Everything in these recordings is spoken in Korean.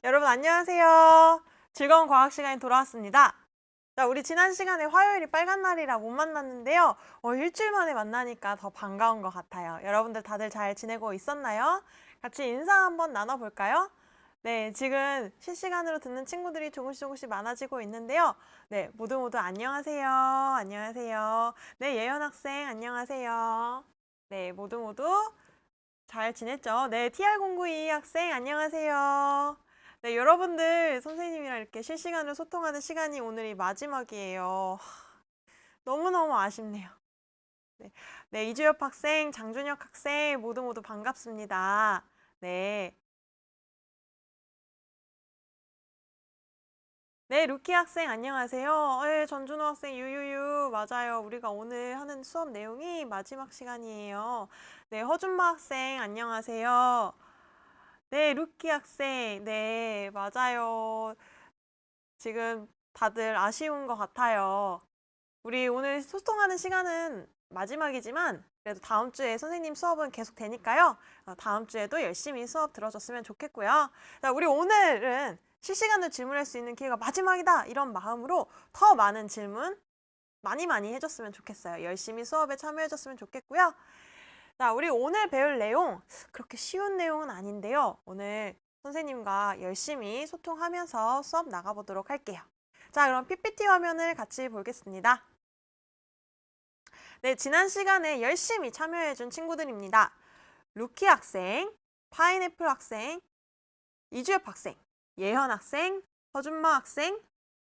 여러분 안녕하세요. 즐거운 과학 시간이 돌아왔습니다. 자, 우리 지난 시간에 화요일이 빨간 날이라 못 만났는데요. 일주일 만에 만나니까 더 반가운 것 같아요. 여러분들 다들 잘 지내고 있었나요? 같이 인사 한번 나눠볼까요? 네, 지금 실시간으로 듣는 친구들이 조금씩 많아지고 있는데요. 네, 모두 안녕하세요. 안녕하세요. 네, 예연 학생 안녕하세요. 네, 모두 잘 지냈죠? 네, TR092 학생 안녕하세요. 네, 여러분들 선생님이랑 이렇게 실시간으로 소통하는 시간이 오늘이 마지막이에요. 너무너무 아쉽네요. 네, 네, 이주엽 학생, 장준혁 학생 모두 반갑습니다. 네. 네, 루키 학생 안녕하세요. 네, 전준호 학생 유유유 맞아요. 우리가 오늘 하는 수업 내용이 마지막 시간이에요. 네, 허준마 학생 안녕하세요. 네, 루키 학생. 네, 맞아요. 지금 다들 아쉬운 것 같아요. 우리 오늘 소통하는 시간은 마지막이지만 그래도 다음 주에 선생님 수업은 계속 되니까요. 다음 주에도 열심히 수업 들어줬으면 좋겠고요. 자, 우리 오늘은 실시간으로 질문할 수 있는 기회가 마지막이다. 이런 마음으로 더 많은 질문 많이 해줬으면 좋겠어요. 열심히 수업에 참여해줬으면 좋겠고요. 자, 우리 오늘 배울 내용 그렇게 쉬운 내용은 아닌데요. 오늘 선생님과 열심히 소통하면서 수업 나가보도록 할게요. 자, 그럼 PPT 화면을 같이 보겠습니다. 네, 지난 시간에 열심히 참여해준 친구들입니다. 루키 학생, 파인애플 학생, 이주엽 학생, 예현 학생, 허준마 학생,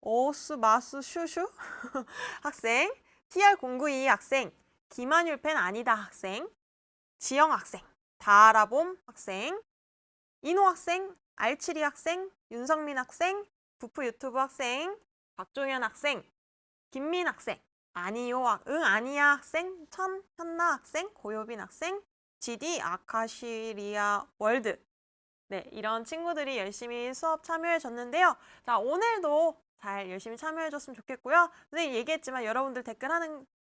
오스마스 슈슈 학생, TR092 학생, 김한율펜 아니다 학생, 지영 학생, 다라봄 학생, 인호 학생, 알치리 학생, 윤성민 학생, 부프 유튜브 학생, 박종현 학생, 김민 학생, 아니요, 응 아니야 학생, 현나 학생, 고효빈 학생, GD 아카시리아 월드. 네, 이런 친구들이 열심히 수업 참여해 줬는데요. 자, 오늘도 잘 열심히 참여해 줬으면 좋겠고요. 선생님 얘기했지만 여러분들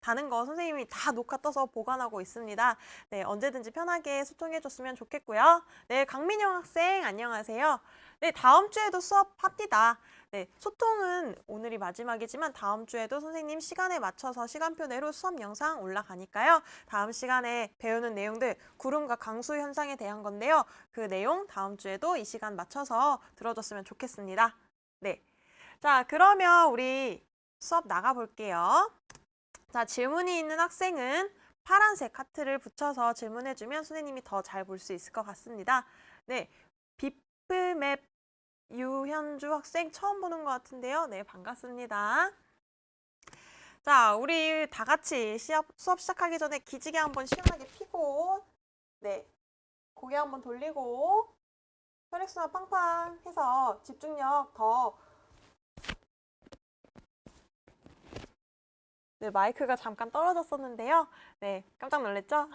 다는 거 선생님이 다 녹화 떠서 보관하고 있습니다. 네, 언제든지 편하게 소통해 줬으면 좋겠고요. 네, 강민영 학생 안녕하세요. 네, 다음 주에도 수업 합니다. 네, 소통은 오늘이 마지막이지만 다음 주에도 선생님 시간에 맞춰서 시간표 내로 수업 영상 올라가니까요. 다음 시간에 배우는 내용들 구름과 강수 현상에 대한 건데요. 그 내용 다음 주에도 이 시간 맞춰서 들어줬으면 좋겠습니다. 네, 자, 그러면 우리 수업 나가볼게요. 자, 질문이 있는 학생은 파란색 하트를 붙여서 질문해주면 선생님이 더 잘 볼 수 있을 것 같습니다. 네, 비프맵 유현주 학생 처음 보는 것 같은데요. 네, 반갑습니다. 자, 우리 다 같이 수업 시작하기 전에 기지개 한번 시원하게 피고, 네, 고개 한번 돌리고, 혈액순환 팡팡 해서 집중력 더. 네, 마이크가 잠깐 떨어졌었는데요. 네, 깜짝 놀랐죠?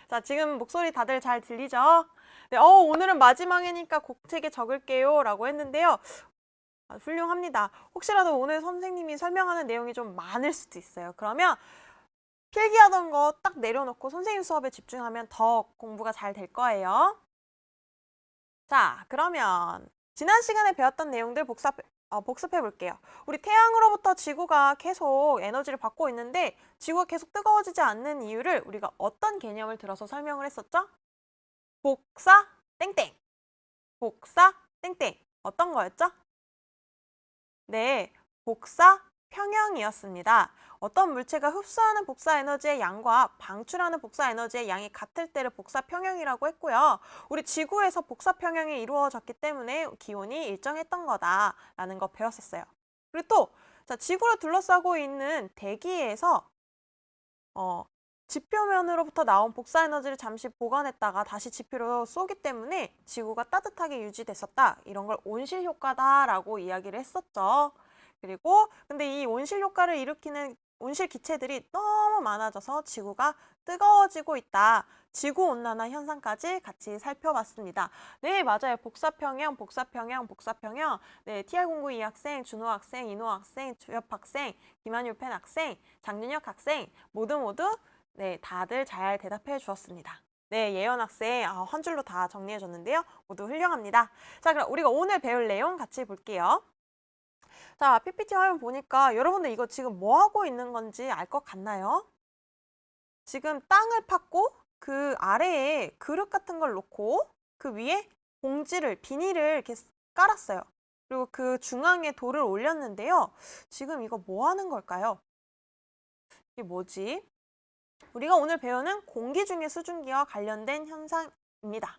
자, 지금 목소리 다들 잘 들리죠? 네, 오늘은 마지막이니까 곡책에 적을게요 라고 했는데요. 훌륭합니다. 혹시라도 오늘 선생님이 설명하는 내용이 좀 많을 수도 있어요. 그러면 필기하던 거 딱 내려놓고 선생님 수업에 집중하면 더 공부가 잘 될 거예요. 자, 그러면 지난 시간에 배웠던 내용들 복습해 볼게요. 우리 태양으로부터 지구가 계속 에너지를 받고 있는데 지구가 계속 뜨거워지지 않는 이유를 우리가 어떤 개념을 들어서 설명을 했었죠? 복사 땡땡. 복사 땡땡. 어떤 거였죠? 네, 복사 평형이었습니다. 어떤 물체가 흡수하는 복사 에너지의 양과 방출하는 복사 에너지의 양이 같을 때를 복사 평형이라고 했고요. 우리 지구에서 복사 평형이 이루어졌기 때문에 기온이 일정했던 거다라는 거 배웠었어요. 그리고 또 자, 지구를 둘러싸고 있는 대기에서 지표면으로부터 나온 복사 에너지를 잠시 보관했다가 다시 지표로 쏘기 때문에 지구가 따뜻하게 유지됐었다. 이런 걸 온실 효과다라고 이야기를 했었죠. 그리고 근데 이 온실 효과를 일으키는 온실 기체들이 너무 많아져서 지구가 뜨거워지고 있다. 지구온난화 현상까지 같이 살펴봤습니다. 네, 맞아요. 복사평형. 네, TR092 학생, 준호 학생, 인호 학생, 주엽 학생, 김한율펜 학생, 장윤혁 학생 모두 네, 다들 잘 대답해 주었습니다. 네, 예연 학생 한 줄로 다 정리해 줬는데요. 모두 훌륭합니다. 자, 그럼 우리가 오늘 배울 내용 같이 볼게요. 자, PPT 화면 보니까 여러분들 이거 지금 뭐 하고 있는 건지 알 것 같나요? 지금 땅을 팠고 그 아래에 그릇 같은 걸 놓고 그 위에 비닐을 이렇게 깔았어요. 그리고 그 중앙에 돌을 올렸는데요. 지금 이거 뭐 하는 걸까요? 이게 뭐지? 우리가 오늘 배우는 공기 중의 수증기와 관련된 현상입니다.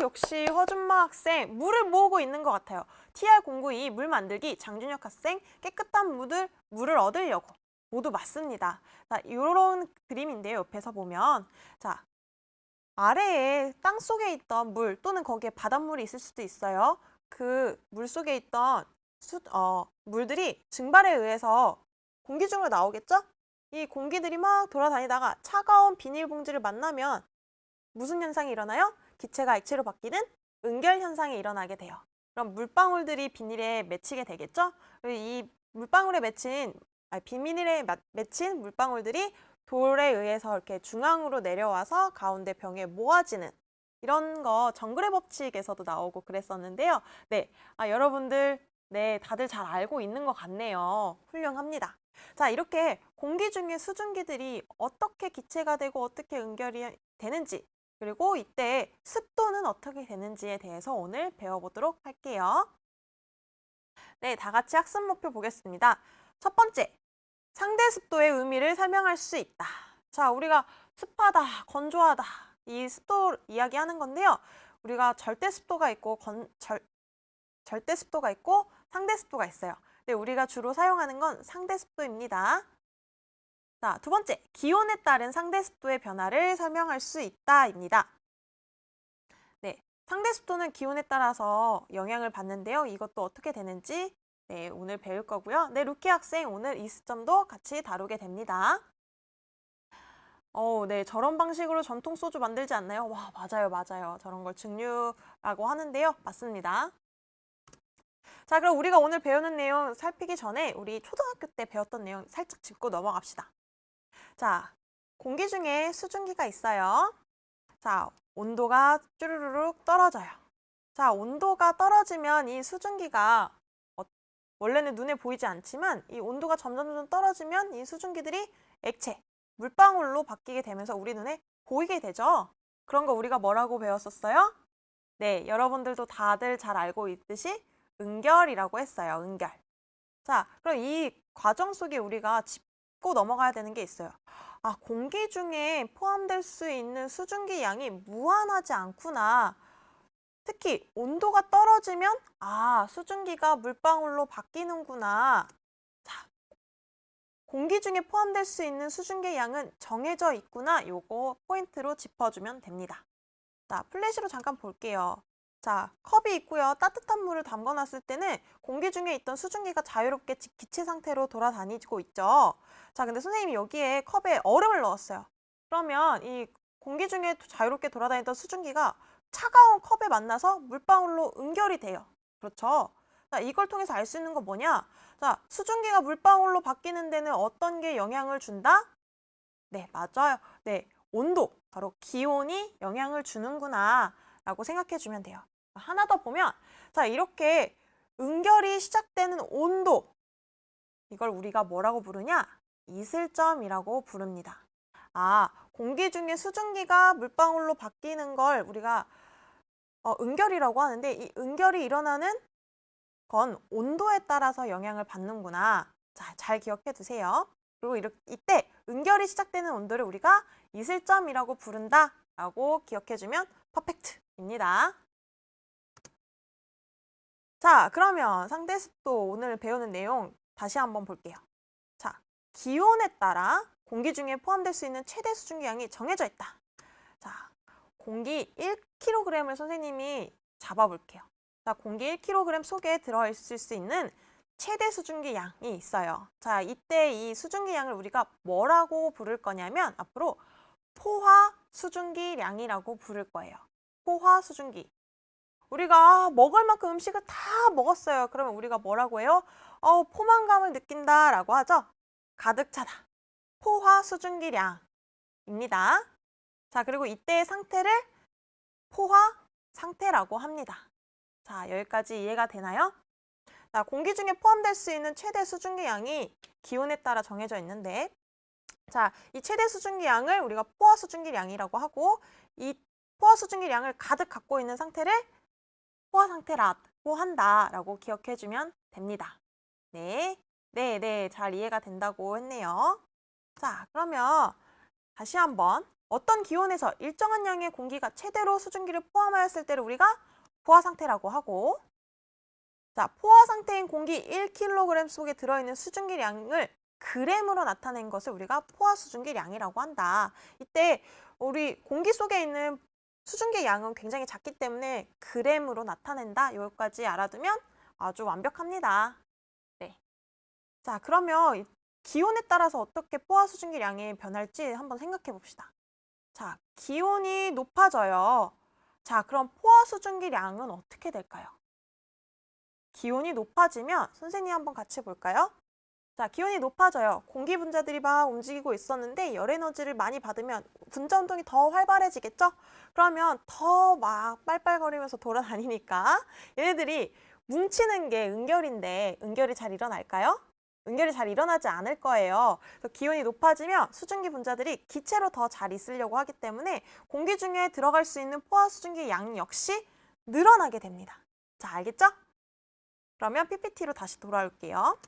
역시 허준마 학생 물을 모으고 있는 것 같아요. TR092 물 만들기 장준혁 학생 깨끗한 물을 얻으려고 모두 맞습니다. 자, 이런 그림인데요. 옆에서 보면 자 아래에 땅 속에 있던 물 또는 거기에 바닷물이 있을 수도 있어요. 그 물 속에 있던 물들이 증발에 의해서 공기 중으로 나오겠죠? 이 공기들이 막 돌아다니다가 차가운 비닐봉지를 만나면 무슨 현상이 일어나요? 기체가 액체로 바뀌는 응결 현상이 일어나게 돼요. 그럼 물방울들이 비닐에 맺히게 되겠죠? 이 물방울에 비닐에 맺힌 물방울들이 돌에 의해서 이렇게 중앙으로 내려와서 가운데 병에 모아지는 이런 거 정글의 법칙에서도 나오고 그랬었는데요. 네, 여러분들 네, 다들 잘 알고 있는 것 같네요. 훌륭합니다. 자, 이렇게 공기 중의 수증기들이 어떻게 기체가 되고 어떻게 응결이 되는지 그리고 이때 습도는 어떻게 되는지에 대해서 오늘 배워보도록 할게요. 네, 다 같이 학습 목표 보겠습니다. 첫 번째, 상대 습도의 의미를 설명할 수 있다. 자, 우리가 습하다, 건조하다 이 습도 이야기하는 건데요. 우리가 절대 습도가 있고 절대 습도가 있고 상대 습도가 있어요. 네, 우리가 주로 사용하는 건 상대 습도입니다. 자, 두 번째, 기온에 따른 상대 습도의 변화를 설명할 수 있다입니다. 네, 상대 습도는 기온에 따라서 영향을 받는데요. 이것도 어떻게 되는지 네, 오늘 배울 거고요. 네, 루키 학생 오늘 이 시점도 같이 다루게 됩니다. 네, 저런 방식으로 전통 소주 만들지 않나요? 와, 맞아요. 저런 걸 증류라고 하는데요. 맞습니다. 자, 그럼 우리가 오늘 배우는 내용 살피기 전에 우리 초등학교 때 배웠던 내용 살짝 짚고 넘어갑시다. 자, 공기 중에 수증기가 있어요. 자, 온도가 쭈르르륵 떨어져요. 자, 온도가 떨어지면 이 수증기가 원래는 눈에 보이지 않지만 이 온도가 점점 떨어지면 이 수증기들이 액체, 물방울로 바뀌게 되면서 우리 눈에 보이게 되죠. 그런 거 우리가 뭐라고 배웠었어요? 네, 여러분들도 다들 잘 알고 있듯이 응결이라고 했어요. 응결. 자, 그럼 이 과정 속에 우리가 짚고 넘어가야 되는 게 있어요. 공기 중에 포함될 수 있는 수증기 양이 무한하지 않구나. 특히 온도가 떨어지면 수증기가 물방울로 바뀌는구나. 자, 공기 중에 포함될 수 있는 수증기 양은 정해져 있구나. 요거 포인트로 짚어주면 됩니다. 자, 플래시로 잠깐 볼게요. 자, 컵이 있고요. 따뜻한 물을 담궈놨을 때는 공기 중에 있던 수증기가 자유롭게 기체 상태로 돌아다니고 있죠. 자, 근데 선생님이 여기에 컵에 얼음을 넣었어요. 그러면 이 공기 중에 자유롭게 돌아다니던 수증기가 차가운 컵에 만나서 물방울로 응결이 돼요. 그렇죠? 자, 이걸 통해서 알 수 있는 건 뭐냐? 자, 수증기가 물방울로 바뀌는 데는 어떤 게 영향을 준다? 네, 맞아요. 네, 온도, 바로 기온이 영향을 주는구나 라고 생각해 주면 돼요. 하나 더 보면 자, 이렇게 응결이 시작되는 온도 이걸 우리가 뭐라고 부르냐? 이슬점이라고 부릅니다. 공기 중에 수증기가 물방울로 바뀌는 걸 우리가 응결이라고 하는데 이 응결이 일어나는 건 온도에 따라서 영향을 받는구나. 자, 잘 기억해 두세요. 그리고 이때 응결이 시작되는 온도를 우리가 이슬점이라고 부른다 라고 기억해주면 퍼펙트입니다. 자, 그러면 상대 습도 오늘 배우는 내용 다시 한번 볼게요. 자, 기온에 따라 공기 중에 포함될 수 있는 최대 수증기 양이 정해져 있다. 자, 공기 1kg을 선생님이 잡아볼게요. 자, 공기 1kg 속에 들어있을 수 있는 최대 수증기 양이 있어요. 자, 이때 이 수증기 양을 우리가 뭐라고 부를 거냐면 앞으로 포화 수증기량이라고 부를 거예요. 포화 수증기. 우리가 먹을 만큼 음식을 다 먹었어요. 그러면 우리가 뭐라고 해요? 포만감을 느낀다라고 하죠. 가득 차다. 포화 수증기량입니다. 자, 그리고 이때의 상태를 포화 상태라고 합니다. 자, 여기까지 이해가 되나요? 자, 공기 중에 포함될 수 있는 최대 수증기 양이 기온에 따라 정해져 있는데, 자, 이 최대 수증기 양을 우리가 포화 수증기 양이라고 하고, 이 포화 수증기 양을 가득 갖고 있는 상태를 포화 상태라고 한다라고 기억해주면 됩니다. 네, 네, 잘 이해가 된다고 했네요. 자, 그러면 다시 한번 어떤 기온에서 일정한 양의 공기가 최대로 수증기를 포함하였을 때를 우리가 포화 상태라고 하고, 자, 포화 상태인 공기 1kg 속에 들어있는 수증기량을 그램으로 나타낸 것을 우리가 포화 수증기량이라고 한다. 이때 우리 공기 속에 있는 수증기 양은 굉장히 작기 때문에 그램으로 나타낸다. 여기까지 알아두면 아주 완벽합니다. 네. 자, 그러면 기온에 따라서 어떻게 포화 수증기량이 변할지 한번 생각해 봅시다. 자, 기온이 높아져요. 자, 그럼 포화 수증기량은 어떻게 될까요? 기온이 높아지면 선생님 한번 같이 볼까요? 자, 기온이 높아져요. 공기 분자들이 막 움직이고 있었는데 열 에너지를 많이 받으면 분자 운동이 더 활발해지겠죠? 그러면 더 막 빨빨거리면서 돌아다니니까 얘네들이 뭉치는 게 은결인데 은결이 잘 일어날까요? 은결이 잘 일어나지 않을 거예요. 그래서 기온이 높아지면 수증기 분자들이 기체로 더 잘 있으려고 하기 때문에 공기 중에 들어갈 수 있는 포화 수증기 양 역시 늘어나게 됩니다. 자, 알겠죠? 그러면 PPT로 다시 돌아올게요.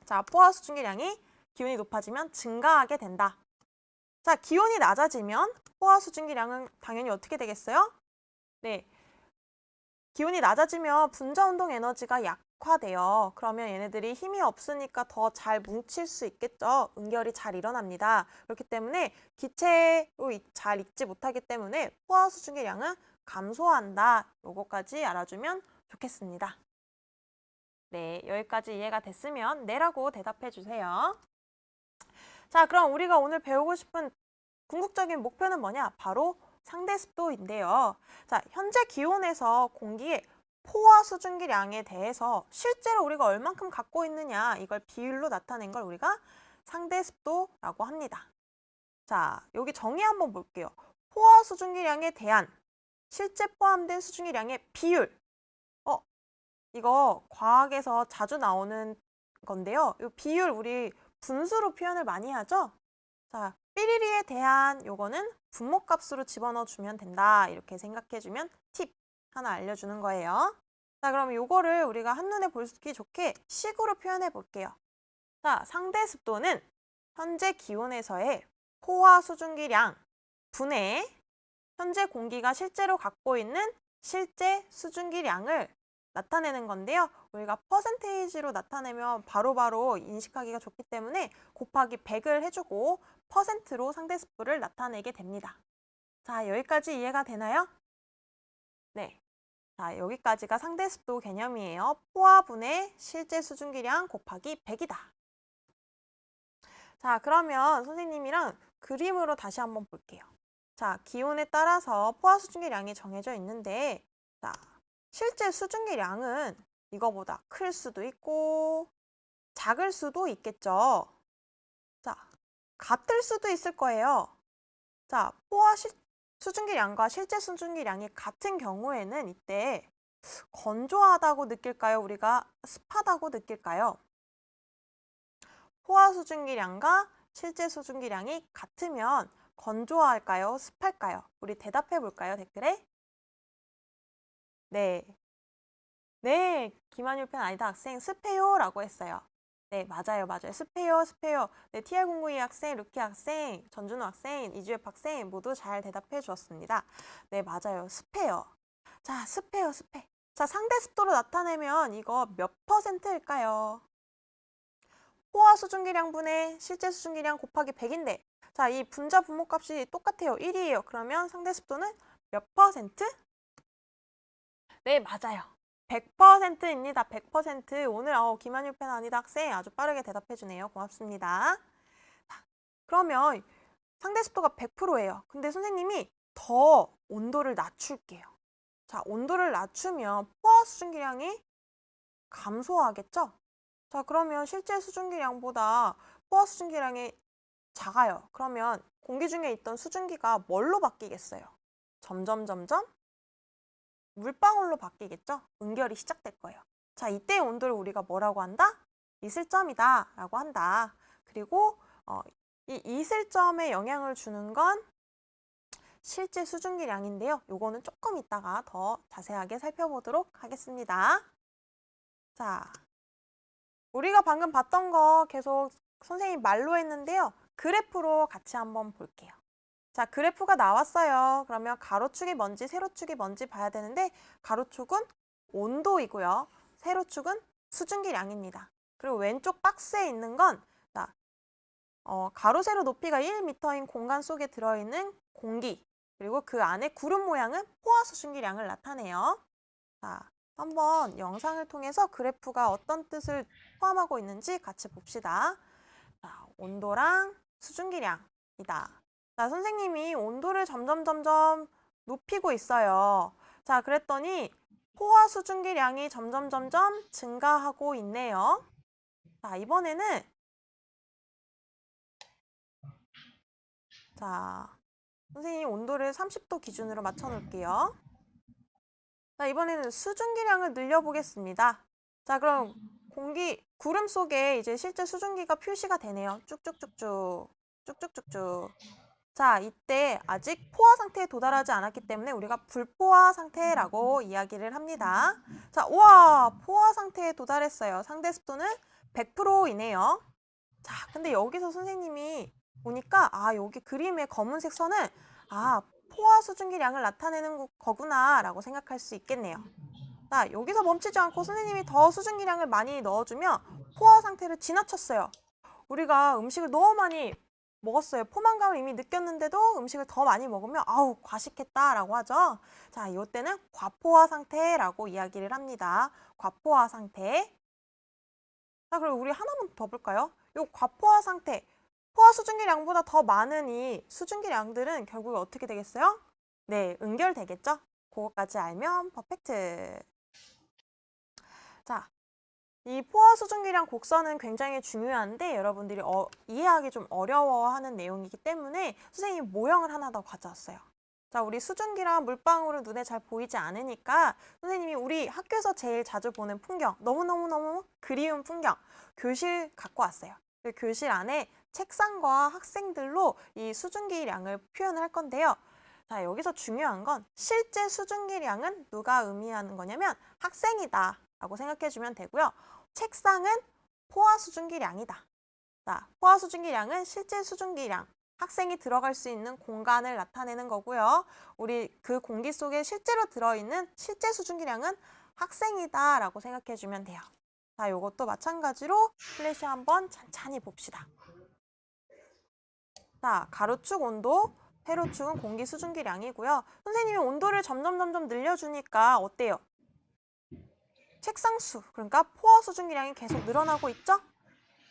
자, 포화 수증기량이 기온이 높아지면 증가하게 된다. 자, 기온이 낮아지면 포화 수증기량은 당연히 어떻게 되겠어요? 네, 기온이 낮아지면 분자 운동 에너지가 약화돼요. 그러면 얘네들이 힘이 없으니까 더 잘 뭉칠 수 있겠죠. 은결이 잘 일어납니다. 그렇기 때문에 기체로 잘 익지 못하기 때문에 포화 수증기량은 감소한다. 요거까지 알아주면 좋겠습니다. 네, 여기까지 이해가 됐으면 네라고 대답해 주세요. 자, 그럼 우리가 오늘 배우고 싶은 궁극적인 목표는 뭐냐? 바로 상대 습도인데요. 자, 현재 기온에서 공기의 포화 수증기량에 대해서 실제로 우리가 얼만큼 갖고 있느냐, 이걸 비율로 나타낸 걸 우리가 상대 습도라고 합니다. 자, 여기 정의 한번 볼게요. 포화 수증기량에 대한 실제 포함된 수증기량의 비율. 이거 과학에서 자주 나오는 건데요. 이 비율 우리 분수로 표현을 많이 하죠? 자, 삐리리에 대한 요거는 분모값으로 집어넣어 주면 된다. 이렇게 생각해 주면 팁 하나 알려주는 거예요. 자, 그럼 요거를 우리가 한눈에 보기 좋게 식으로 표현해 볼게요. 자, 상대 습도는 현재 기온에서의 포화 수증기량 분의 현재 공기가 실제로 갖고 있는 실제 수증기량을 나타내는 건데요. 우리가 퍼센테이지로 나타내면 바로바로 인식하기가 좋기 때문에 곱하기 100을 해주고 퍼센트로 상대습도를 나타내게 됩니다. 자, 여기까지 이해가 되나요? 네. 자, 여기까지가 상대습도 개념이에요. 포화분의 실제 수증기량 곱하기 100이다. 자, 그러면 선생님이랑 그림으로 다시 한번 볼게요. 자, 기온에 따라서 포화 수증기량이 정해져 있는데, 자, 실제 수증기량은 이거보다 클 수도 있고 작을 수도 있겠죠. 자, 같을 수도 있을 거예요. 자, 포화 수증기량과 실제 수증기량이 같은 경우에는 이때 건조하다고 느낄까요? 우리가 습하다고 느낄까요? 포화 수증기량과 실제 수증기량이 같으면 건조할까요? 습할까요? 우리 대답해 볼까요? 댓글에. 네. 네, 김한율 팬 아니다 학생 습해요 라고 했어요. 네, 맞아요. 습해요. 네, TR092 학생, 루키 학생, 전준호 학생, 이주엽 학생 모두 잘 대답해 주었습니다. 네, 맞아요. 습해요. 자, 습해. 자, 상대 습도로 나타내면 이거 몇 %일까요? 포화 수증기량분의 실제 수증기량 곱하기 100인데, 자, 이 분자 분모값이 똑같아요. 1이에요. 그러면 상대 습도는 몇 %? 네, 맞아요. 100%입니다. 100%. 오늘 김한율 팬 아니다 학생 아주 빠르게 대답해 주네요. 고맙습니다. 자, 그러면 상대 습도가 100%예요. 근데 선생님이 더 온도를 낮출게요. 자, 온도를 낮추면 포화 수증기량이 감소하겠죠? 자, 그러면 실제 수증기량보다 포화 수증기량이 작아요. 그러면 공기 중에 있던 수증기가 뭘로 바뀌겠어요? 점점 물방울로 바뀌겠죠? 응결이 시작될 거예요. 자, 이때의 온도를 우리가 뭐라고 한다? 이슬점이다 라고 한다. 그리고 이 이슬점에 영향을 주는 건 실제 수증기량인데요. 요거는 조금 이따가 더 자세하게 살펴보도록 하겠습니다. 자, 우리가 방금 봤던 거 계속 선생님 말로 했는데요. 그래프로 같이 한번 볼게요. 자, 그래프가 나왔어요. 그러면 가로축이 뭔지 세로축이 뭔지 봐야 되는데 가로축은 온도이고요. 세로축은 수증기량입니다. 그리고 왼쪽 박스에 있는 건 가로 세로 높이가 1m인 공간 속에 들어있는 공기, 그리고 그 안에 구름 모양은 포화 수증기량을 나타내요. 자, 한번 영상을 통해서 그래프가 어떤 뜻을 포함하고 있는지 같이 봅시다. 자, 온도랑 수증기량이다. 자, 선생님이 온도를 점점 높이고 있어요. 자, 그랬더니 포화 수증기량이 점점 증가하고 있네요. 자, 이번에는 선생님 온도를 30도 기준으로 맞춰 놓을게요. 자, 이번에는 수증기량을 늘려보겠습니다. 자, 그럼 구름 속에 이제 실제 수증기가 표시가 되네요. 쭉쭉쭉쭉. 자, 이때 아직 포화 상태에 도달하지 않았기 때문에 우리가 불포화 상태라고 이야기를 합니다. 자, 우와, 포화 상태에 도달했어요. 상대 습도는 100%이네요. 자, 근데 여기서 선생님이 보니까 여기 그림의 검은색 선은 포화 수증기량을 나타내는 거구나 라고 생각할 수 있겠네요. 자, 여기서 멈추지 않고 선생님이 더 수증기량을 많이 넣어주면 포화 상태를 지나쳤어요. 우리가 음식을 너무 많이 먹었어요. 포만감을 이미 느꼈는데도 음식을 더 많이 먹으면 과식했다라고 하죠. 자, 이때는 과포화 상태라고 이야기를 합니다. 과포화 상태. 자, 그리고 우리 하나만 더 볼까요? 이 과포화 상태. 포화 수증기량보다 더 많은 이 수증기량들은 결국에 어떻게 되겠어요? 네, 응결되겠죠? 그것까지 알면 퍼펙트. 자, 이 포화 수증기량 곡선은 굉장히 중요한데 여러분들이 이해하기 좀 어려워하는 내용이기 때문에 선생님이 모형을 하나 더 가져왔어요. 자, 우리 수증기랑 물방울은 눈에 잘 보이지 않으니까 선생님이 우리 학교에서 제일 자주 보는 풍경, 너무너무 그리운 풍경, 교실 갖고 왔어요. 그 교실 안에 책상과 학생들로 이 수증기량을 표현할 건데요. 자, 여기서 중요한 건 실제 수증기량은 누가 의미하는 거냐면 학생이다 라고 생각해 주면 되고요. 책상은 포화 수증기량이다. 자, 포화 수증기량은 실제 수증기량, 학생이 들어갈 수 있는 공간을 나타내는 거고요. 우리 그 공기 속에 실제로 들어있는 실제 수증기량은 학생이다 라고 생각해 주면 돼요. 자, 이것도 마찬가지로 플래시 한번 찬찬히 봅시다. 자, 가로축 온도, 세로축은 공기 수증기량이고요. 선생님이 온도를 점점 늘려주니까 어때요? 책상수, 그러니까 포화 수증기량이 계속 늘어나고 있죠?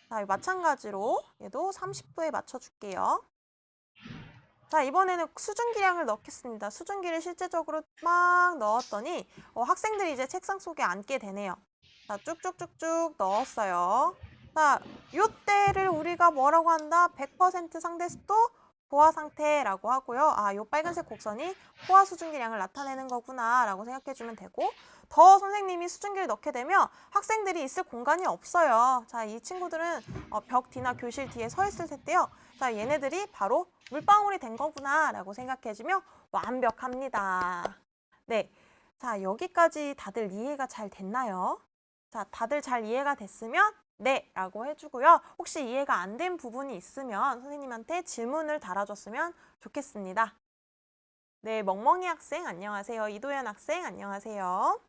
자, 마찬가지로 얘도 30도에 맞춰줄게요. 자, 이번에는 수증기량을 넣겠습니다. 수증기를 실제적으로 막 넣었더니 학생들이 이제 책상 속에 앉게 되네요. 자, 쭉쭉쭉쭉 넣었어요. 자, 요때를 우리가 뭐라고 한다? 100% 상대 습도 포화 상태라고 하고요. 요 빨간색 곡선이 포화 수증기량을 나타내는 거구나 라고 생각해주면 되고, 더 선생님이 수증기를 넣게 되면 학생들이 있을 공간이 없어요. 자, 이 친구들은 벽 뒤나 교실 뒤에 서 있을 텐데요. 자, 얘네들이 바로 물방울이 된 거구나 라고 생각해주면 완벽합니다. 네, 자, 여기까지 다들 이해가 잘 됐나요? 자, 다들 잘 이해가 됐으면 네 라고 해주고요. 혹시 이해가 안 된 부분이 있으면 선생님한테 질문을 달아줬으면 좋겠습니다. 네, 멍멍이 학생 안녕하세요. 이도현 학생 안녕하세요.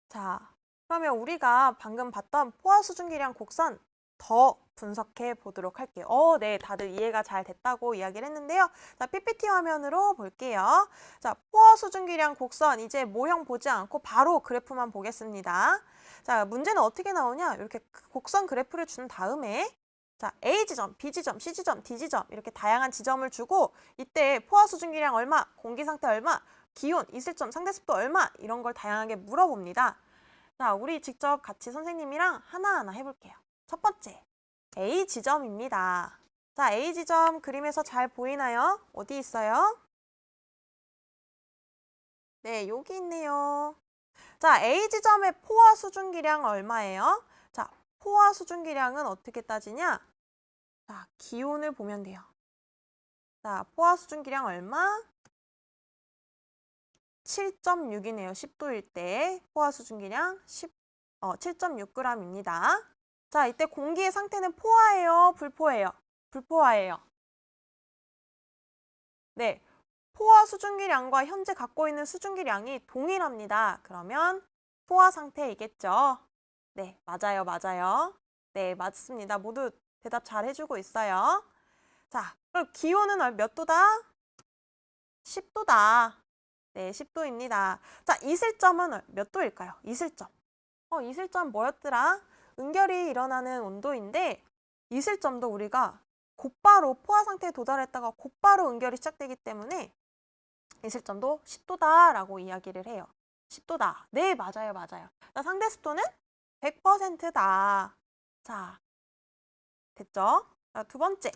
자, 그러면 우리가 방금 봤던 포화 수증기량 곡선 더 분석해 보도록 할게요. 네, 다들 이해가 잘 됐다고 이야기를 했는데요. 자, PPT 화면으로 볼게요. 자, 포화 수증기량 곡선 이제 모형 보지 않고 바로 그래프만 보겠습니다. 자, 문제는 어떻게 나오냐? 이렇게 곡선 그래프를 준 다음에 자, A지점, B지점, C지점, D지점 이렇게 다양한 지점을 주고 이때 포화 수증기량 얼마, 공기 상태 얼마, 기온, 이슬점, 상대습도 얼마 이런 걸 다양하게 물어봅니다. 자, 우리 직접 같이 선생님이랑 하나하나 해볼게요. 첫 번째, A 지점입니다. 자, A 지점 그림에서 잘 보이나요? 어디 있어요? 네, 여기 있네요. 자, A 지점의 포화 수증기량 얼마예요? 자, 포화 수증기량은 어떻게 따지냐? 자, 기온을 보면 돼요. 자, 포화 수증기량 얼마? 7.6이네요. 10도일 때 포화 수증기량 7.6g입니다. 자, 이때 공기의 상태는 포화예요? 불포예요? 불포화예요. 네, 포화 수증기량과 현재 갖고 있는 수증기량이 동일합니다. 그러면 포화 상태이겠죠? 네, 맞아요, 맞아요. 네, 맞습니다. 모두 대답 잘 해주고 있어요. 자, 그럼 기온은 몇 도다? 10도다. 네, 10도입니다. 자, 이슬점은 몇 도일까요? 이슬점. 이슬점 뭐였더라? 응결이 일어나는 온도인데 이슬점도 우리가 곧바로 포화 상태에 도달했다가 곧바로 응결이 시작되기 때문에 이슬점도 10도다라고 이야기를 해요. 10도다. 네, 맞아요, 맞아요. 자, 상대 습도는 100%다. 자, 됐죠? 자, 두 번째.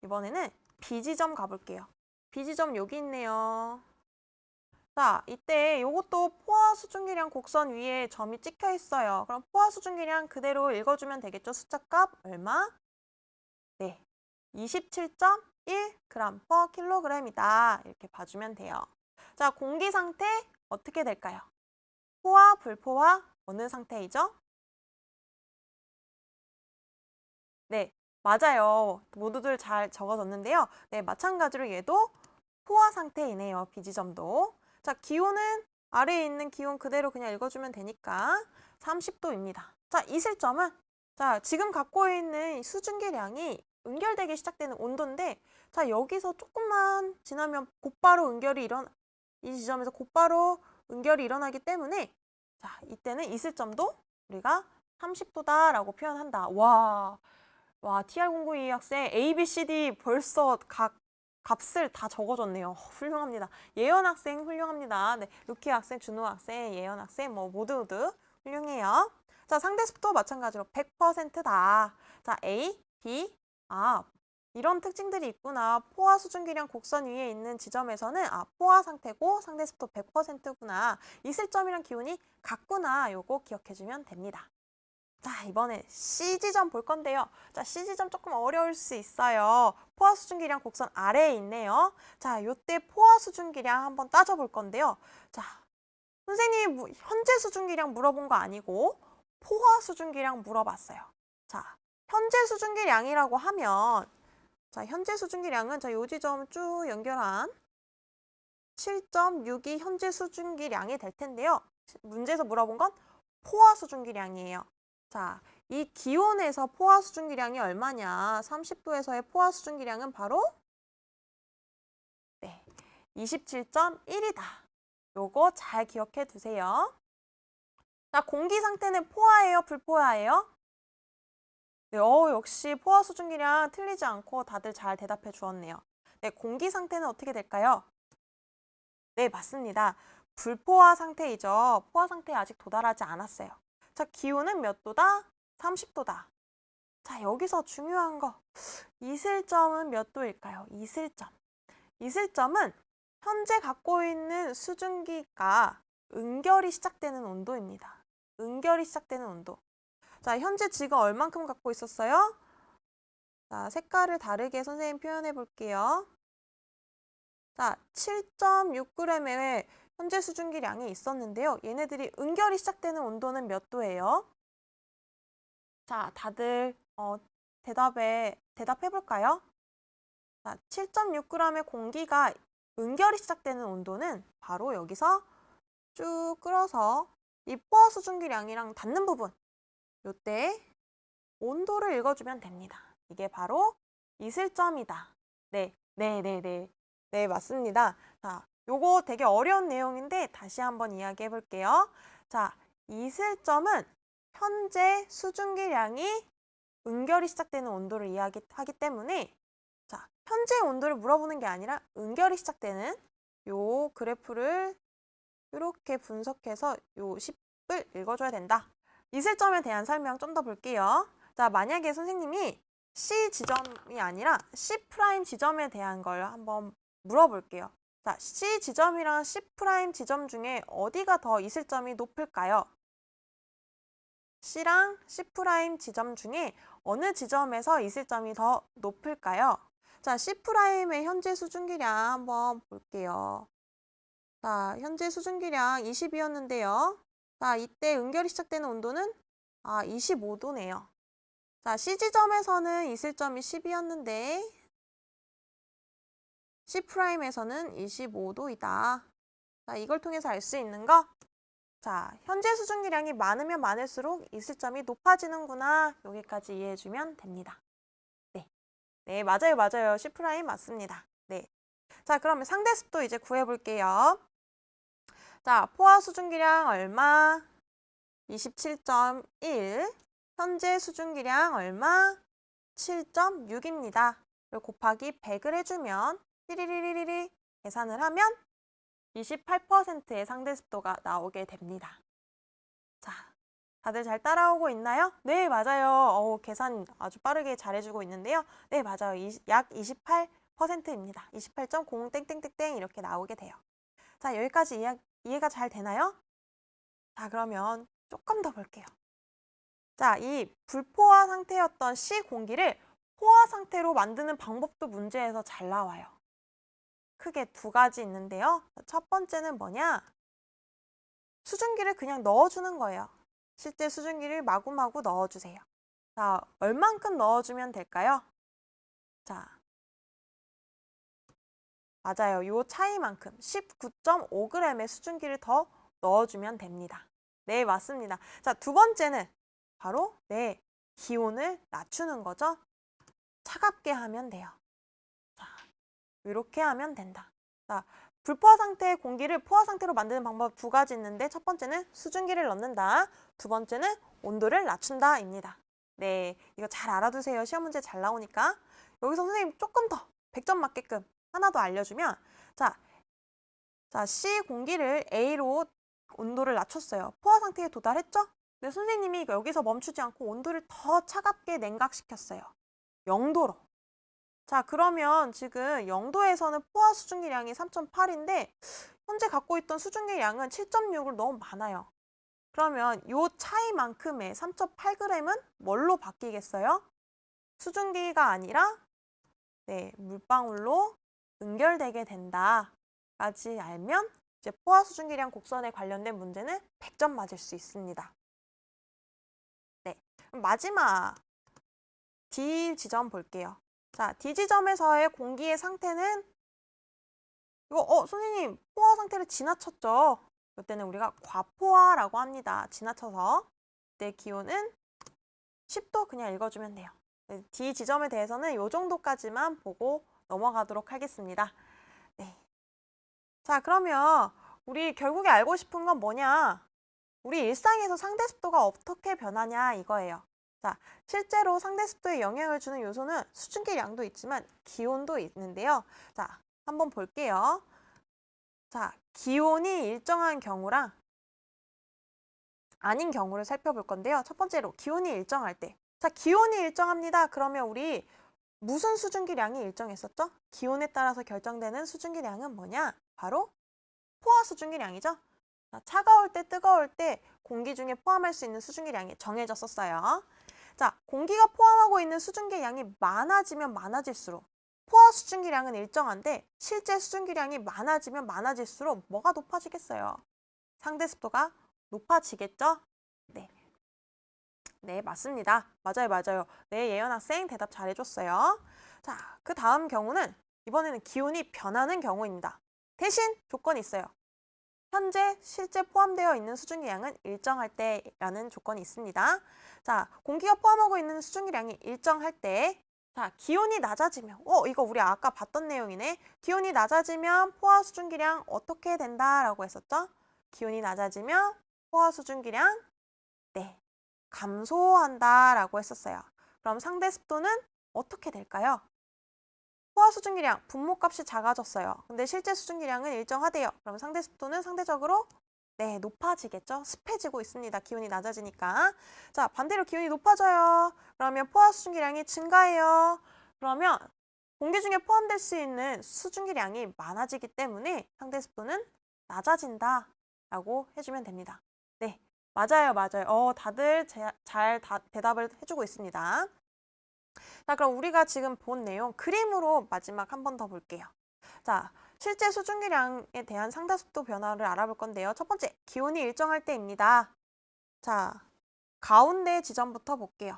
이번에는 B지점 가볼게요. B지점 여기 있네요. 자, 이때 이것도 포화 수증기량 곡선 위에 점이 찍혀 있어요. 그럼 포화 수증기량 그대로 읽어주면 되겠죠? 숫자값 얼마? 네, 27.1g/kg이다. 이렇게 봐주면 돼요. 자, 공기 상태 어떻게 될까요? 포화, 불포화 어느 상태이죠? 네, 맞아요. 모두들 잘 적어뒀는데요. 네, 마찬가지로 얘도 포화 상태이네요. B지점도. 자, 기온은 아래에 있는 기온 그대로 그냥 읽어주면 되니까 30도입니다. 자, 이슬점은 자, 지금 갖고 있는 수증기량이 응결되기 시작되는 온도인데 자, 여기서 조금만 지나면 곧바로 이 지점에서 곧바로 응결이 일어나기 때문에 자, 이때는 이슬점도 우리가 30도다라고 표현한다. 와, TR092 학생 A, B, C, D 벌써 각 값을 다 적어줬네요. 훌륭합니다. 예연 학생 훌륭합니다. 네, 루키 학생, 준호 학생, 예연 학생 모두 훌륭해요. 자, 상대 습도 마찬가지로 100%다. 자, A, B, 이런 특징들이 있구나. 포화 수증기량 곡선 위에 있는 지점에서는 포화 상태고 상대 습도 100%구나. 이슬점이랑 기온이 같구나. 요거 기억해주면 됩니다. 자, 이번에 C지점 볼 건데요. 자, C지점 조금 어려울 수 있어요. 포화 수증기량 곡선 아래에 있네요. 자, 요때 포화 수증기량 한번 따져볼 건데요. 자, 선생님이 현재 수증기량 물어본 거 아니고 포화 수증기량 물어봤어요. 자, 현재 수증기량이라고 하면 자, 현재 수증기량은 요 지점 쭉 연결한 7.6이 현재 수증기량이 될 텐데요. 문제에서 물어본 건 포화 수증기량이에요. 자, 이 기온에서 포화 수증기량이 얼마냐? 30도에서의 포화 수증기량은 바로 27.1이다. 요거 잘 기억해 두세요. 자, 공기 상태는 포화예요? 불포화예요? 네, 역시 포화 수증기량 틀리지 않고 다들 잘 대답해 주었네요. 네, 공기 상태는 어떻게 될까요? 네, 맞습니다. 불포화 상태이죠. 포화 상태에 아직 도달하지 않았어요. 자, 기온은 몇 도다? 30도다. 자, 여기서 중요한 거. 이슬점은 몇 도일까요? 이슬점. 이슬점은 현재 갖고 있는 수증기가 응결이 시작되는 온도입니다. 응결이 시작되는 온도. 자, 현재 지가 얼만큼 갖고 있었어요? 자, 색깔을 다르게 선생님 표현해 볼게요. 자, 7.6g의 현재 수증기량이 있었는데요. 얘네들이 응결이 시작되는 온도는 몇 도예요? 자, 다들 대답해 볼까요? 자, 7.6g의 공기가 응결이 시작되는 온도는 바로 여기서 쭉 끌어서 이 포화 수증기량이랑 닿는 부분 요때 온도를 읽어주면 됩니다. 이게 바로 이슬점이다. 네, 맞습니다. 자, 요거 되게 어려운 내용인데 다시 한번 이야기해 볼게요. 자, 이슬점은 현재 수증기량이 응결이 시작되는 온도를 이야기하기 때문에 자, 현재 온도를 물어보는 게 아니라 응결이 시작되는 요 그래프를 이렇게 분석해서 요 10을 읽어줘야 된다. 이슬점에 대한 설명 좀 더 볼게요. 자, 만약에 선생님이 C 지점이 아니라 C 프라임 지점에 대한 걸 한번 물어볼게요. 자, C 지점이랑 C 프라임 지점 중에 어디가 더 있을 점이 높을까요? C랑 C 프라임 지점 중에 어느 지점에서 있을 점이 더 높을까요? 자, C 프라임의 현재 수증기량 한번 볼게요. 자, 현재 수증기량 20이었는데요. 자, 이때 응결이 시작되는 온도는 25도네요. 자, C 지점에서는 있을 점이 10이었는데 C 프라임에서는 25도이다. 자, 이걸 통해서 알 수 있는 거. 자, 현재 수증기량이 많으면 많을수록 있을 점이 높아지는구나. 여기까지 이해해주면 됩니다. 네. 네, 맞아요. C 프라임 맞습니다. 네. 자, 그러면 상대 습도 이제 구해볼게요. 자, 포화 수증기량 얼마? 27.1. 현재 수증기량 얼마? 7.6입니다. 곱하기 100을 해주면 띠리리리리 계산을 하면 28%의 상대 습도가 나오게 됩니다. 자, 다들 잘 따라오고 있나요? 네, 맞아요. 계산 아주 빠르게 잘해주고 있는데요. 네, 맞아요. 약 28%입니다. 28.0 이렇게 나오게 돼요. 자, 여기까지 이해가 잘 되나요? 자, 그러면 조금 더 볼게요. 자, 이 불포화 상태였던 C 공기를 포화 상태로 만드는 방법도 문제에서 잘 나와요. 크게 두 가지 있는데요. 첫 번째는 뭐냐? 수증기를 그냥 넣어주는 거예요. 실제 수증기를 마구마구 넣어주세요. 자, 얼만큼 넣어주면 될까요? 자, 맞아요. 요 차이만큼 19.5g의 수증기를 더 넣어주면 됩니다. 네, 맞습니다. 자, 두 번째는 바로 기온을 낮추는 거죠. 차갑게 하면 돼요. 자, 이렇게 하면 된다. 자, 불포화 상태의 공기를 포화 상태로 만드는 방법 두 가지 있는데 첫 번째는 수증기를 넣는다. 두 번째는 온도를 낮춘다입니다. 네, 이거 잘 알아두세요. 시험 문제 잘 나오니까. 여기서 선생님 조금 더 100점 맞게끔 하나 더 알려주면 자, C 공기를 A로 온도를 낮췄어요. 포화 상태에 도달했죠? 네, 선생님이 여기서 멈추지 않고 온도를 더 차갑게 냉각시켰어요. 0도로. 자, 그러면 지금 0도에서는 포화 수증기량이 3.8인데 현재 갖고 있던 수증기량은 7.6을 너무 많아요. 그러면 이 차이만큼의 3.8g은 뭘로 바뀌겠어요? 수증기가 아니라 물방울로 응결되게 된다까지 알면 이제 포화 수증기량 곡선에 관련된 문제는 100점 맞을 수 있습니다. 마지막 D 지점 볼게요. 자, D 지점에서의 공기의 상태는 이거 선생님 포화 상태를 지나쳤죠. 이때는 우리가 과포화라고 합니다. 지나쳐서 이때 기온은 10도 그냥 읽어주면 돼요. D 지점에 대해서는 이 정도까지만 보고 넘어가도록 하겠습니다. 네. 자, 그러면 우리 결국에 알고 싶은 건 뭐냐? 우리 일상에서 상대 습도가 어떻게 변하냐 이거예요. 자, 실제로 상대 습도에 영향을 주는 요소는 수증기량도 있지만 기온도 있는데요. 자, 한번 볼게요. 자, 기온이 일정한 경우랑 아닌 경우를 살펴볼 건데요. 첫 번째로 기온이 일정할 때. 자, 기온이 일정합니다. 그러면 우리 무슨 수증기량이 일정했었죠? 기온에 따라서 결정되는 수증기량은 뭐냐? 바로 포화 수증기량이죠. 자, 차가울 때, 뜨거울 때 공기 중에 포함할 수 있는 수증기량이 정해졌었어요. 자, 공기가 포함하고 있는 수증기량이 많아지면 많아질수록 포화 수증기량은 일정한데 실제 수증기량이 많아지면 많아질수록 뭐가 높아지겠어요? 상대 습도가 높아지겠죠? 네. 네, 맞습니다. 맞아요. 네, 예연 학생 대답 잘해줬어요. 자, 그 다음 경우는 이번에는 기온이 변하는 경우입니다. 대신 조건이 있어요. 현재 실제 포함되어 있는 수증기량은 일정할 때라는 조건이 있습니다. 자, 공기가 포함하고 있는 수증기량이 일정할 때, 자, 기온이 낮아지면, 이거 우리 아까 봤던 내용이네. 기온이 낮아지면 포화 수증기량 어떻게 된다라고 했었죠? 기온이 낮아지면 포화 수증기량, 감소한다라고 했었어요. 그럼 상대 습도는 어떻게 될까요? 포화 수증기량, 분모값이 작아졌어요. 근데 실제 수증기량은 일정하대요. 그럼 상대 습도는 상대적으로 네, 높아지겠죠? 습해지고 있습니다. 기온이 낮아지니까. 자, 반대로 기온이 높아져요. 그러면 포화 수증기량이 증가해요. 그러면 공기 중에 포함될 수 있는 수증기량이 많아지기 때문에 상대 습도는 낮아진다 라고 해주면 됩니다. 네, 맞아요. 다들 잘 대답을 해주고 있습니다. 자, 그럼 우리가 지금 본 내용 그림으로 마지막 한 번 더 볼게요. 자, 실제 수증기량에 대한 상대습도 변화를 알아볼 건데요. 첫 번째, 기온이 일정할 때입니다. 자, 가운데 지점부터 볼게요.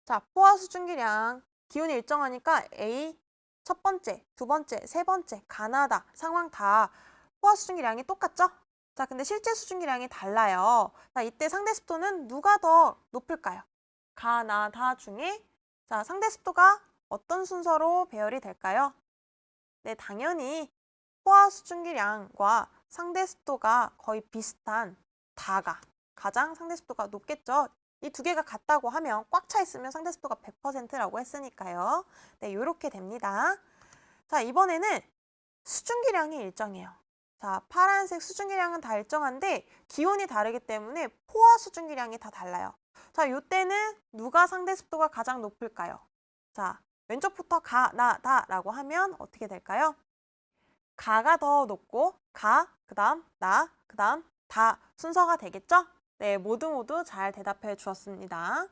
자, 포화 수증기량, 기온이 일정하니까 A, 첫 번째, 두 번째, 세 번째, 가나다, 상황 다 포화 수증기량이 똑같죠? 자, 근데 실제 수증기량이 달라요. 자, 이때 상대습도는 누가 더 높을까요? 가나다 중에 자, 상대습도가 어떤 순서로 배열이 될까요? 네, 당연히 포화 수증기량과 상대습도가 거의 비슷한 다가 가장 상대습도가 높겠죠. 이 두 개가 같다고 하면 꽉 차 있으면 상대습도가 100%라고 했으니까요. 네, 이렇게 됩니다. 자, 이번에는 수증기량이 일정해요. 자, 파란색 수증기량은 다 일정한데 기온이 다르기 때문에 포화 수증기량이 다 달라요. 자, 이때는 누가 상대습도가 가장 높을까요? 자, 왼쪽부터 가, 나, 다 라고 하면 어떻게 될까요? 가가 더 높고 가, 그 다음 나, 그 다음 다 순서가 되겠죠? 네, 모두 잘 대답해 주었습니다.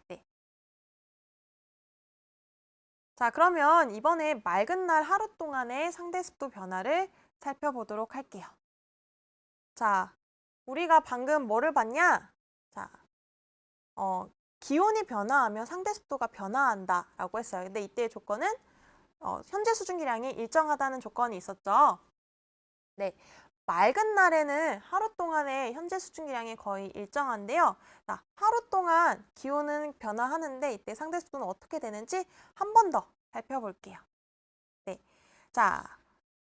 네. 자, 그러면 이번에 맑은 날 하루 동안의 상대습도 변화를 살펴보도록 할게요. 자, 우리가 방금 뭐를 봤냐? 자, 기온이 변화하면 상대습도가 변화한다 라고 했어요. 근데 이때의 조건은 현재 수증기량이 일정하다는 조건이 있었죠. 네, 맑은 날에는 하루 동안의 현재 수증기량이 거의 일정한데요. 자, 하루 동안 기온은 변화하는데 이때 상대습도는 어떻게 되는지 한 번 더 살펴볼게요. 네, 자,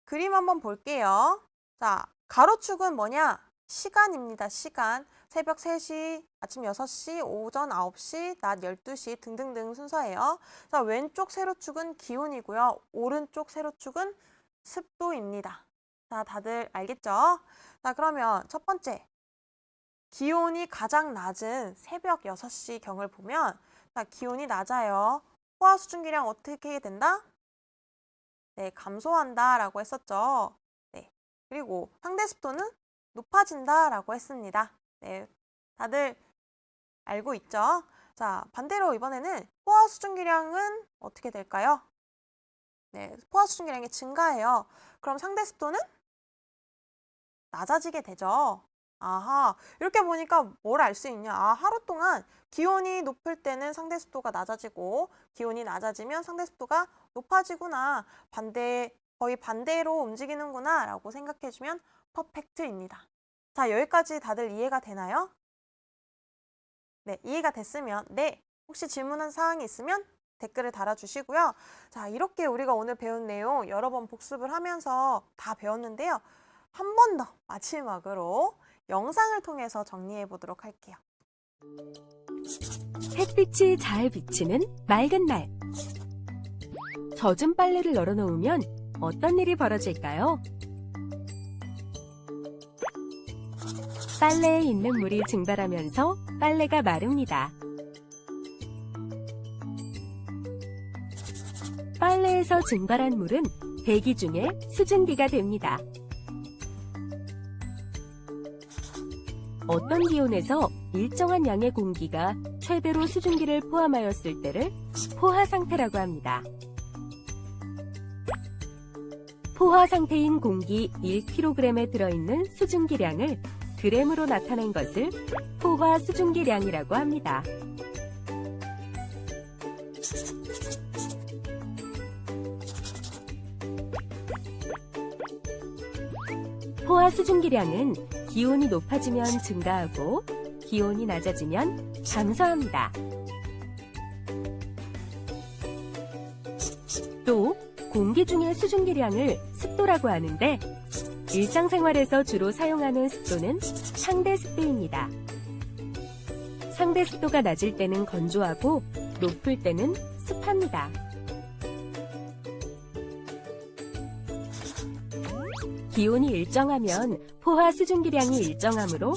그림 한번 볼게요. 자, 가로축은 뭐냐? 시간입니다. 시간. 새벽 3시, 아침 6시, 오전 9시, 낮 12시 등등등 순서예요. 자, 왼쪽 세로축은 기온이고요. 오른쪽 세로축은 습도입니다. 자, 다들 알겠죠? 자, 그러면 첫 번째, 기온이 가장 낮은 새벽 6시 경을 보면 자, 기온이 낮아요. 포화 수증기량 어떻게 된다? 네, 감소한다 라고 했었죠. 네, 그리고 상대 습도는 높아진다 라고 했습니다. 네, 다들 알고 있죠? 자, 반대로 이번에는 포화 수증기량은 어떻게 될까요? 네, 포화 수증기량이 증가해요. 그럼 상대 습도는 낮아지게 되죠. 아하, 이렇게 보니까 뭘 알 수 있냐? 아, 하루 동안 기온이 높을 때는 상대 습도가 낮아지고 기온이 낮아지면 상대 습도가 높아지구나. 거의 반대로 움직이는구나 라고 생각해주면 퍼펙트입니다. 자, 여기까지 다들 이해가 되나요? 네, 이해가 됐으면 네, 혹시 질문한 사항이 있으면 댓글을 달아주시고요. 자, 이렇게 우리가 오늘 배운 내용 여러 번 복습을 하면서 다 배웠는데요. 한 번 더 마지막으로 영상을 통해서 정리해 보도록 할게요. 햇빛이 잘 비치는 맑은 날. 젖은 빨래를 널어놓으면 어떤 일이 벌어질까요? 빨래에 있는 물이 증발하면서 빨래가 마릅니다. 빨래에서 증발한 물은 대기 중에 수증기가 됩니다. 어떤 기온에서 일정한 양의 공기가 최대로 수증기를 포함하였을 때를 포화 상태라고 합니다. 포화 상태인 공기 1kg에 들어있는 수증기량을 그램으로 나타낸 것을 포화 수증기량이라고 합니다. 포화 수증기량은 기온이 높아지면 증가하고 기온이 낮아지면 감소합니다. 또 공기 중의 수증기량을 습도라고 하는데 일상생활에서 주로 사용하는 습도는 상대 습도입니다. 상대 습도가 낮을 때는 건조하고 높을 때는 습합니다. 기온이 일정하면 포화 수증기량이 일정하므로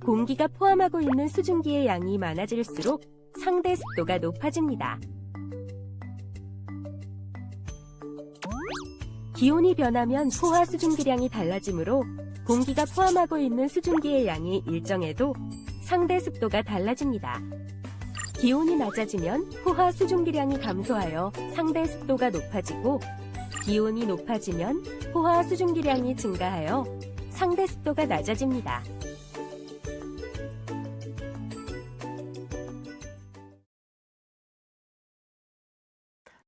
공기가 포함하고 있는 수증기의 양이 많아질수록 상대 습도가 높아집니다. 기온이 변하면 포화 수증기량이 달라지므로 공기가 포함하고 있는 수증기의 양이 일정해도 상대 습도가 달라집니다. 기온이 낮아지면 포화 수증기량이 감소하여 상대 습도가 높아지고 기온이 높아지면 포화 수증기량이 증가하여 상대 습도가 낮아집니다.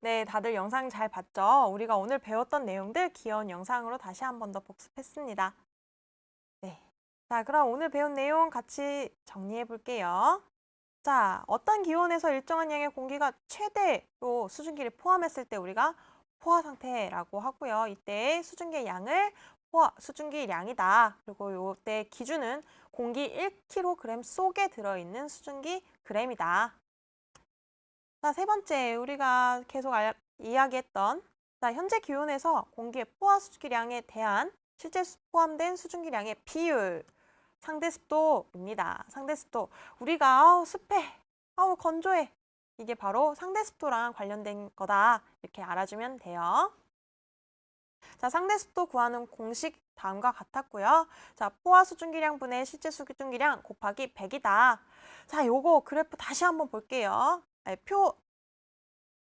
네, 다들 영상 잘 봤죠? 우리가 오늘 배웠던 내용들 귀여운 영상으로 다시 한 번 더 복습했습니다. 네. 자, 그럼 오늘 배운 내용 같이 정리해 볼게요. 자, 어떤 기온에서 일정한 양의 공기가 최대로 수증기를 포함했을 때 우리가 포화 상태라고 하고요. 이때 수증기의 양을 수증기량이다. 그리고 이때 기준은 공기 1kg 속에 들어있는 수증기 g이다. 자, 세 번째 우리가 계속 이야기했던 현재 기온에서 공기의 포화 수증기량에 대한 실제 포함된 수증기량의 비율, 상대 습도입니다. 상대 습도. 우리가 습해, 건조해. 이게 바로 상대 습도랑 관련된 거다. 이렇게 알아주면 돼요. 자, 상대 습도 구하는 공식 다음과 같았고요. 자, 포화 수증기량 분의 실제 수증기량 곱하기 100이다. 자, 요거 그래프 다시 한번 볼게요.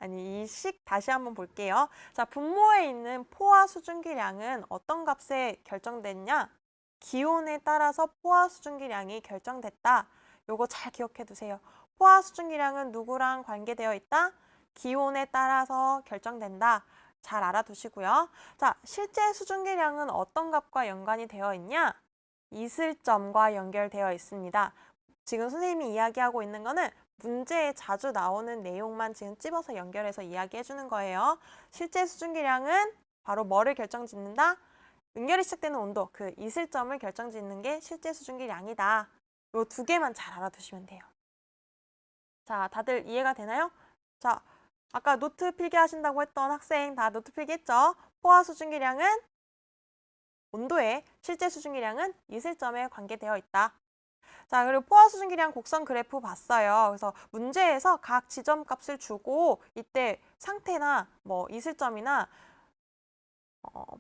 이 식 다시 한번 볼게요. 자, 분모에 있는 포화 수증기량은 어떤 값에 결정됐냐? 기온에 따라서 포화 수증기량이 결정됐다. 요거 잘 기억해 두세요. 포화 수증기량은 누구랑 관계되어 있다? 기온에 따라서 결정된다. 잘 알아두시고요. 자, 실제 수증기량은 어떤 값과 연관이 되어 있냐? 이슬점과 연결되어 있습니다. 지금 선생님이 이야기하고 있는 거는 문제에 자주 나오는 내용만 지금 찝어서 연결해서 이야기해 주는 거예요. 실제 수증기량은 바로 뭐를 결정짓는다? 응결이 시작되는 온도, 그 이슬점을 결정짓는 게 실제 수증기량이다. 요 두 개만 잘 알아두시면 돼요. 자, 다들 이해가 되나요? 자, 아까 노트 필기 하신다고 했던 학생 다 노트 필기 했죠? 포화 수증기량은 온도에, 실제 수증기량은 이슬점에 관계되어 있다. 자, 그리고 포화 수증기량 곡선 그래프 봤어요. 그래서 문제에서 각 지점 값을 주고 이때 상태나 이슬점이나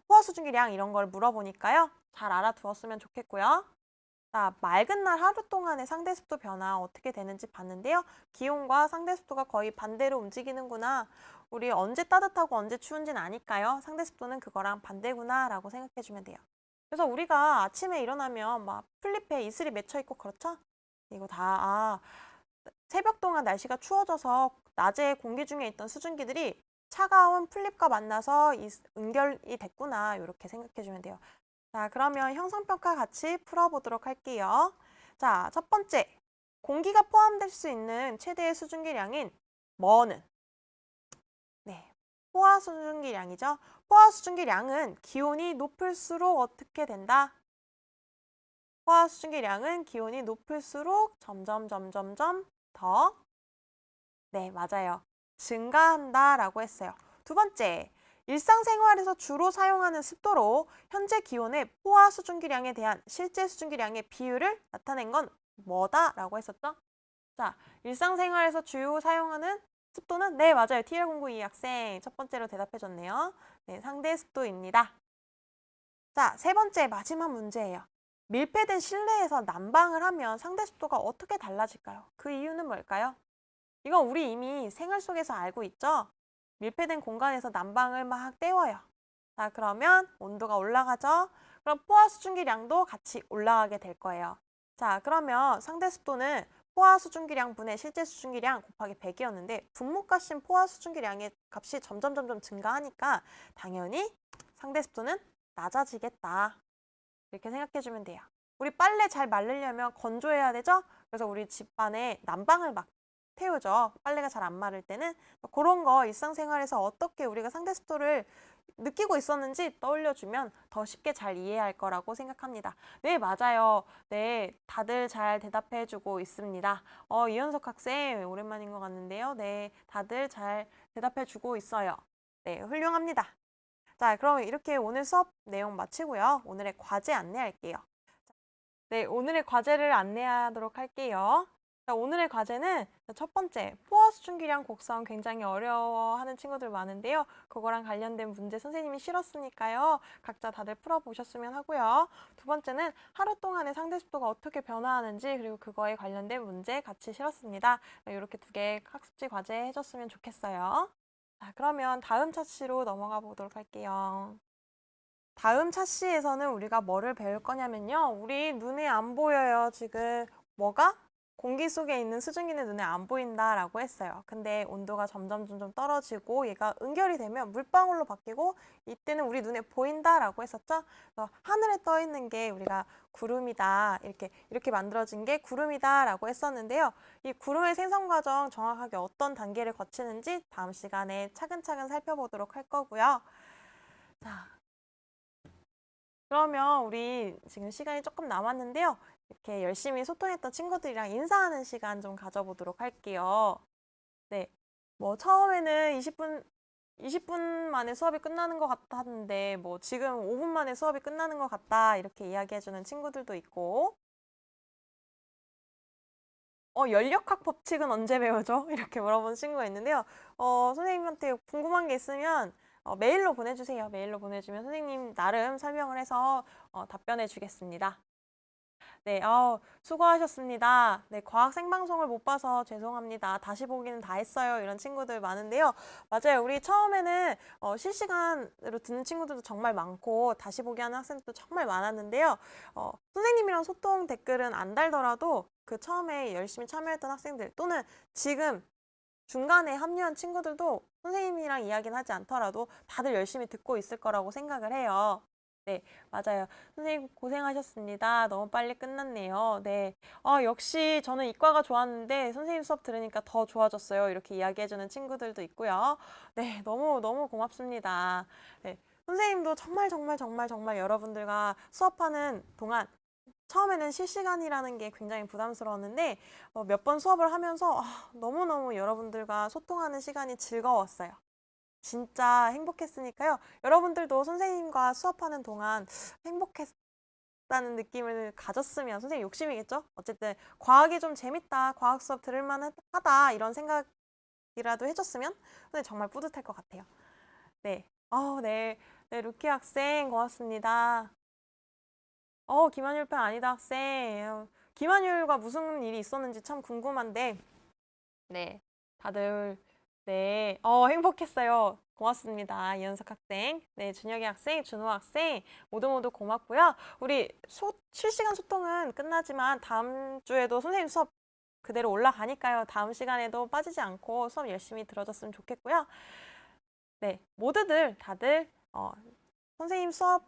포화 수증기량 이런 걸 물어보니까요. 잘 알아두었으면 좋겠고요. 자, 맑은 날 하루 동안의 상대 습도 변화 어떻게 되는지 봤는데요. 기온과 상대 습도가 거의 반대로 움직이는구나. 우리 언제 따뜻하고 언제 추운지는 아니까요. 상대 습도는 그거랑 반대구나 라고 생각해 주면 돼요. 그래서 우리가 아침에 일어나면 막 플립에 이슬이 맺혀 있고 그렇죠? 이거 다 새벽 동안 날씨가 추워져서 낮에 공기 중에 있던 수증기들이 차가운 플립과 만나서 응결이 됐구나. 이렇게 생각해 주면 돼요. 자, 그러면 형성평가 같이 풀어보도록 할게요. 자, 첫 번째, 공기가 포함될 수 있는 최대의 수증기량인 뭐는? 네, 포화 수증기량이죠. 포화 수증기량은 기온이 높을수록 어떻게 된다? 포화 수증기량은 기온이 높을수록 점점 더, 네, 맞아요. 증가한다라고 했어요. 두 번째, 일상생활에서 주로 사용하는 습도로 현재 기온의 포화 수증기량에 대한 실제 수증기량의 비율을 나타낸 건 뭐다라고 했었죠? 자, 일상생활에서 주로 사용하는 습도는 네, 맞아요. TR092 학생 첫 번째로 대답해 줬네요. 네, 상대 습도입니다. 자, 세 번째 마지막 문제예요. 밀폐된 실내에서 난방을 하면 상대 습도가 어떻게 달라질까요? 그 이유는 뭘까요? 이건 우리 이미 생활 속에서 알고 있죠? 밀폐된 공간에서 난방을 막 때워요. 자, 그러면 온도가 올라가죠? 그럼 포화 수증기량도 같이 올라가게 될 거예요. 자, 그러면 상대 습도는 포화 수증기량 분의 실제 수증기량 곱하기 100이었는데 분모값인 포화 수증기량의 값이 점점 증가하니까 당연히 상대 습도는 낮아지겠다. 이렇게 생각해 주면 돼요. 우리 빨래 잘 말리려면 건조해야 되죠? 그래서 우리 집안에 난방을 막 태우죠. 빨래가 잘 안 마를 때는. 그런 거 일상생활에서 어떻게 우리가 상대 습도를 느끼고 있었는지 떠올려주면 더 쉽게 잘 이해할 거라고 생각합니다. 네, 맞아요. 네, 다들 잘 대답해주고 있습니다. 이현석 학생 오랜만인 것 같는데요. 네, 다들 잘 대답해주고 있어요. 네, 훌륭합니다. 자, 그럼 이렇게 오늘 수업 내용 마치고요. 오늘의 과제 안내할게요. 네, 오늘의 과제를 안내하도록 할게요. 자, 오늘의 과제는 첫 번째, 포화 수증기량 곡선 굉장히 어려워하는 친구들 많은데요. 그거랑 관련된 문제 선생님이 실었으니까요. 각자 다들 풀어보셨으면 하고요. 두 번째는 하루 동안의 상대 습도가 어떻게 변화하는지 그리고 그거에 관련된 문제 같이 실었습니다. 이렇게 두 개 학습지 과제 해줬으면 좋겠어요. 자, 그러면 다음 차시로 넘어가 보도록 할게요. 다음 차시에서는 우리가 뭐를 배울 거냐면요. 우리 눈에 안 보여요. 지금 뭐가? 공기 속에 있는 수증기는 눈에 안 보인다라고 했어요. 근데 온도가 점점 떨어지고 얘가 응결이 되면 물방울로 바뀌고 이때는 우리 눈에 보인다라고 했었죠. 그래서 하늘에 떠 있는 게 우리가 구름이다. 이렇게 만들어진 게 구름이다라고 했었는데요. 이 구름의 생성 과정 정확하게 어떤 단계를 거치는지 다음 시간에 차근차근 살펴보도록 할 거고요. 자, 그러면 우리 지금 시간이 조금 남았는데요. 이렇게 열심히 소통했던 친구들이랑 인사하는 시간 좀 가져보도록 할게요. 네. 뭐 처음에는 20분 만에 수업이 끝나는 것 같았는데 뭐 지금 5분 만에 수업이 끝나는 것 같다 이렇게 이야기해주는 친구들도 있고 연력학 법칙은 언제 배우죠? 이렇게 물어보는 친구가 있는데요. 선생님한테 궁금한 게 있으면 메일로 보내주세요. 메일로 보내주면 선생님 나름 설명을 해서 답변해 주겠습니다. 네, 수고하셨습니다. 네, 과학 생방송을 못 봐서 죄송합니다. 다시 보기는 다 했어요. 이런 친구들 많은데요. 맞아요. 우리 처음에는 실시간으로 듣는 친구들도 정말 많고 다시 보기 하는 학생들도 정말 많았는데요. 선생님이랑 소통 댓글은 안 달더라도 그 처음에 열심히 참여했던 학생들 또는 지금 중간에 합류한 친구들도 선생님이랑 이야기는 하지 않더라도 다들 열심히 듣고 있을 거라고 생각을 해요. 네, 맞아요. 선생님 고생하셨습니다. 너무 빨리 끝났네요. 네. 역시 저는 이과가 좋았는데 선생님 수업 들으니까 더 좋아졌어요. 이렇게 이야기해주는 친구들도 있고요. 네, 너무 고맙습니다. 네, 선생님도 정말 여러분들과 수업하는 동안 처음에는 실시간이라는 게 굉장히 부담스러웠는데 몇 번 수업을 하면서 너무너무 여러분들과 소통하는 시간이 즐거웠어요. 진짜 행복했으니까요. 여러분들도 선생님과 수업하는 동안 행복했다는 느낌을 가졌으면 선생님 욕심이겠죠? 어쨌든 과학이 좀 재밌다, 과학 수업 들을만하다 이런 생각이라도 해줬으면 선생님 정말 뿌듯할 것 같아요. 네, 네, 루키 학생 고맙습니다. 김한율 편 아니다 학생. 김한율과 무슨 일이 있었는지 참 궁금한데 네, 다들 네, 행복했어요. 고맙습니다. 이현석 학생, 네, 준혁이 학생, 준호 학생 모두 고맙고요. 우리 실시간 소통은 끝나지만 다음 주에도 선생님 수업 그대로 올라가니까요. 다음 시간에도 빠지지 않고 수업 열심히 들어줬으면 좋겠고요. 네, 다들 선생님 수업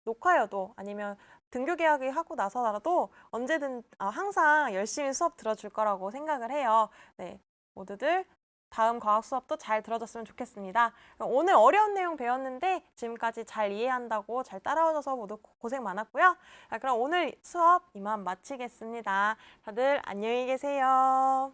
녹화여도 아니면 등교 계약이 하고 나서라도 언제든 항상 열심히 수업 들어줄 거라고 생각을 해요. 네, 모두들 다음 과학 수업도 잘 들어줬으면 좋겠습니다. 오늘 어려운 내용 배웠는데 지금까지 잘 이해한다고 잘 따라와줘서 모두 고생 많았고요. 자, 그럼 오늘 수업 이만 마치겠습니다. 다들 안녕히 계세요.